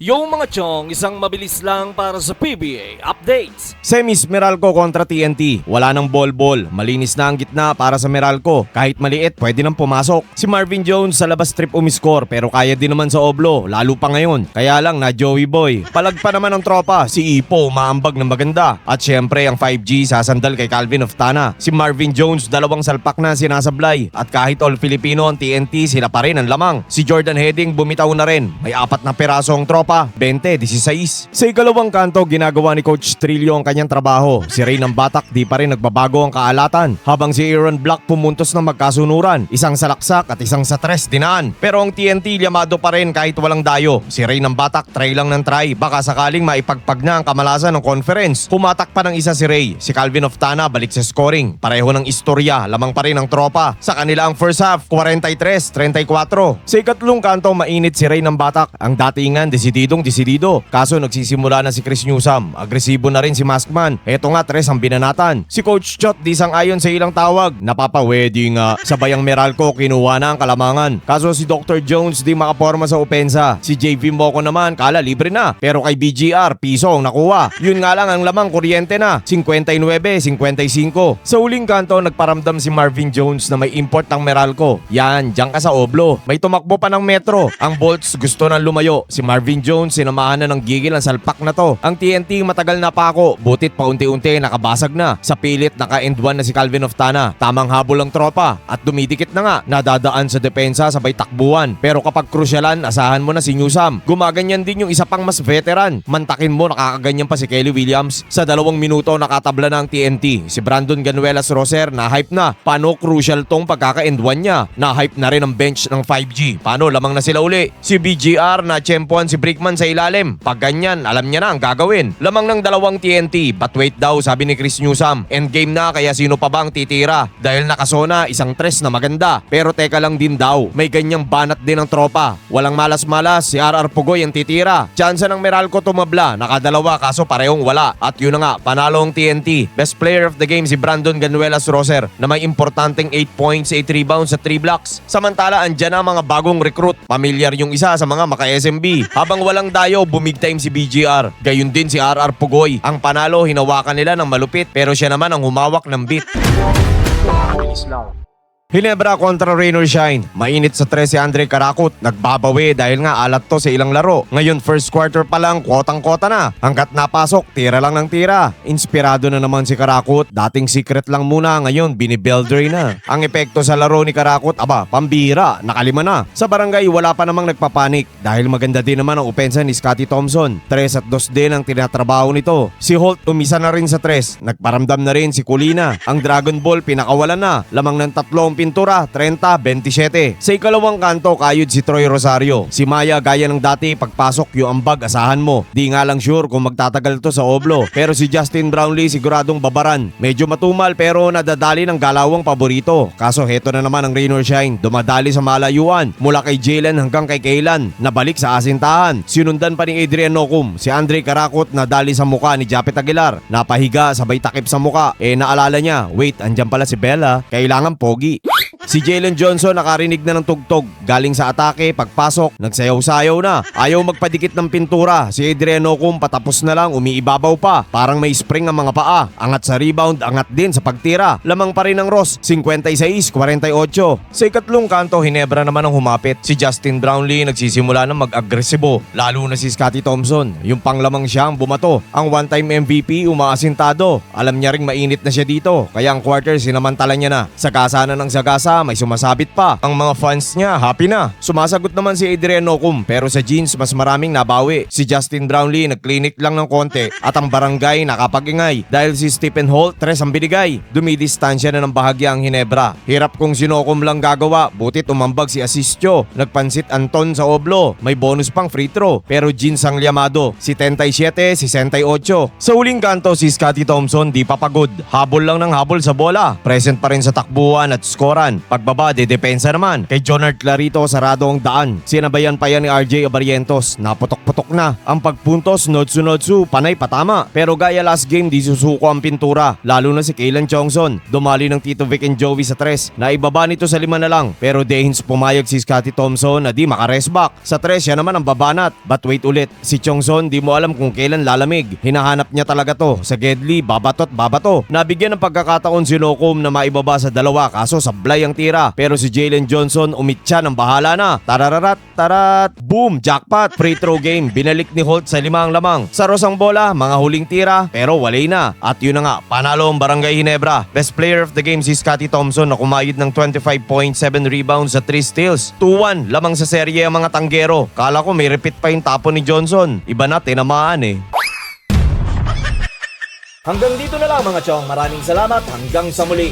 Yung mga chong, isang mabilis lang para sa PBA updates. Semis Meralco kontra TNT. Wala nang ball-ball. Malinis na ang gitna para sa Meralco. Kahit maliit, pwede nang pumasok. Si Marvin Jones sa labas trip umiscore pero kaya din naman sa Oblo, lalo pa ngayon. Kaya lang na Joey Boy. Palag pa naman ang tropa. Si Ipo maambag ng maganda. At syempre ang 5G sasandal kay Calvin Oftana. Si Marvin Jones dalawang salpak na sinasablay. At kahit all Filipino ang TNT, sila pa rin ang lamang. Si Jordan Heading bumitaw na rin. May 4 na perasong tropa. 20-16. Sa ikalawang kanto, ginagawa ni Coach Trillo ang kanyang trabaho. Si Ray ng Batak di pa rin nagbabago ang kaalatan. Habang si Aaron Black pumuntos ng magkasunuran. Isang sa laksak at isang sa tres dinaan. Pero ang TNT llamado pa rin kahit walang dayo. Si Ray ng Batak try lang ng try. Baka sakaling maipagpag na ang kamalasan ng conference. Pumatak pa ng isa si Ray. Si Calvin Oftana balik sa scoring. Pareho ng istorya. Lamang pa rin ang tropa. Sa kanila ang first half, 43-34. Sa ikatlong kanto, mainit si Ray ng Batak. Ang datingan desididong-desidido. Kaso nagsisimula na si Chris Newsam. Agresibo na rin si Maskman. Eto nga, tres ang binanatan. Si Coach Chot di sang-ayon sa ilang tawag. Napapawedi nga. Sabay ang Meralco kinuha na ang kalamangan. Kaso si Dr. Jones di makaporma sa opensa. Si JV Moco naman kala libre na. Pero kay BGR, piso ang nakuha. Yun nga lang ang lamang kuryente na. 59-55. Sa uling kanto, nagparamdam si Marvin Jones na may import ng Meralco. Yan, diyan ka sa Oblo. May tumakbo pa ng metro. Ang Bolts gusto nang lumayo. Si Marvin Jones sinamahan na ng gigil ang salpak na to. Ang TNT matagal na pa ako. Butit paunti-unti nakabasag na. Sa pilit naka-end one na si Calvin Oftana. Tamang habol ang tropa. At dumidikit na nga. Nadadaan sa depensa sabay takbuhan. Pero kapag krusyalan, asahan mo na si Newsam. Gumaganyan din yung isa pang mas veteran. Mantakin mo nakakaganyan pa si Kelly Williams. Sa 2 minuto nakatabla na ang TNT. Si Brandon Ganuelas Roser na-hype na. Paano crucial tong pagkaka-end one niya? Na-hype na rin ang bench ng 5G. Paano lamang na sila uli? Si BGR na tsempuan si Brickman sa ilalim. Pag ganyan, alam niya na ang gagawin. Lamang ng 2 TNT, but wait daw sabi ni Chris Newsam. Endgame na kaya sino pa ba ang titira? Dahil nakasona, isang tres na maganda. Pero teka lang din daw, may ganyang banat din ang tropa. Walang malas-malas, si RR Pugoy ang titira. Tsansa ng Meralco tumabla, nakadalawa kaso parehong wala. At yun na nga, panalo ang TNT. Best player of the game si Brandon Ganuelas Roser na may importanteng 8 points, 8 rebounds at 3 blocks. Samantala, andyan na mga bagong recruit. Pamilyar yung isa sa mga maka-SMB. Habang walang dayo, bumig time si BGR. Gayun din si RR Pugoy. Ang panalo, hinawakan nila ng malupit pero siya naman ang humawak ng beat. Hinebra kontra Rain or Shine. Mainit sa 3 si Andre Karakut. Nagbabawi dahil nga alat to sa ilang laro. Ngayon first quarter pa lang, kwotang-kwota na. Hanggat napasok, tira lang ng tira. Inspirado na naman si Karakut. Dating secret lang muna, ngayon binibuilder na. Ang epekto sa laro ni Karakut, pambira, nakalima na. Sa barangay, wala pa namang nagpapanik. Dahil maganda din naman ang opensa ni Scottie Thompson. 3 at 2 din ang tinatrabaho nito. Si Holt umisa na rin sa 3. Nagparamdam na rin si Kulina. Ang Dragon Ball pinakawalan na. Lamang ng 3 pintura, 30-27. Sa ikalawang kanto, kayod si Troy Rosario. Si Maya gaya ng dati, pagpasok yung ambag, asahan mo. Di nga lang sure kung magtatagal to sa Oblo. Pero si Justin Brownlee siguradong babaran. Medyo matumal pero nadadali ng galawang paborito. Kaso heto na naman ang Rain or Shine. Dumadali sa malayuan. Mula kay Jalen hanggang kay Kaylan. Nabalik sa asintahan. Sinundan pa ni Adrian Nocum. Si Andre Karakut nadali sa muka ni Japet Aguilar. Napahiga, sabay takip sa muka. Naalala niya, wait, andyan pala si Bella. Kailangan pogi. Si Jalen Johnson nakarinig na ng tugtog. Galing sa atake, pagpasok, nagsayaw-sayaw na. Ayaw magpadikit ng pintura. Si Adrian Nocum patapos na lang, umiibabaw pa. Parang may spring ang mga paa. Angat sa rebound, angat din sa pagtira. Lamang pa rin ang Ross, 56-48. Sa ikatlong kanto, Hinebra naman ang humapit. Si Justin Brownlee nagsisimula na mag-agresibo. Lalo na si Scottie Thompson. Yung panglamang siya ang bumato. Ang one-time MVP umaasintado. Alam niya ring mainit na siya dito. Kaya ang quarter sinamantala niya na. Sagasa na ng sagasa, may sumasabit pa. Ang mga fans niya, happy na. Sumasagot naman si Adrian Nocum pero sa jeans mas maraming nabawi. Si Justin Brownlee nag-clinic lang ng konti at ang barangay nakapag-ingay dahil si Stephen Holt 3 ang binigay. Dumidistansya na ng bahagya ang Hinebra. Hirap kung si Nocum lang gagawa, butit umambag si Asistio. Nagpansit Anton sa Oblo. May bonus pang free throw pero jeans ang liyamado. Si 37-68. Sa huling kanto si Scottie Thompson di papagod. Habol lang ng habol sa bola. Present pa rin sa takbuhan at skoran. Pagbaba, depensa naman. Kay Jonard Clarito sarado ang daan. Sinabayan pa yan ni RJ Abarientos. Naputok-putok na. Ang pagpuntos, nodsu-nodsu, panay patama. Pero gaya last game, di susuko ang pintura. Lalo na si Kaylan Chongson. Dumali ng Tito Vic and Joey sa 3. Naibaba nito sa 5 na lang. Pero Dehins pumayag si Scottie Thompson na di makaresback. Sa 3, siya naman ang babanat. But wait ulit, si Chongson di mo alam kung kailan lalamig. Hinahanap niya talaga to. Sa Gedli, babatot babato. Nabigyan ng pagkakataon si Locum na maibaba sa 2 kaso sablay ang tira. Pero si Jalen Johnson umitya ng bahala na. Tarararat, tarat, boom, jackpot. Free throw game, binalik ni Holt sa 5 ang lamang. Sa rosang bola, mga huling tira, pero walay na. At yun na nga, panalo ang Barangay Ginebra. Best player of the game si Scottie Thompson na kumayod ng 25.7 rebounds at 3 steals. 2-1, lamang sa serye ang mga tanggero. Kala ko may repeat pa yung tapon ni Johnson. Iba na, tinamaan eh. Hanggang dito na lang mga chong. Maraming salamat. Hanggang sa muli.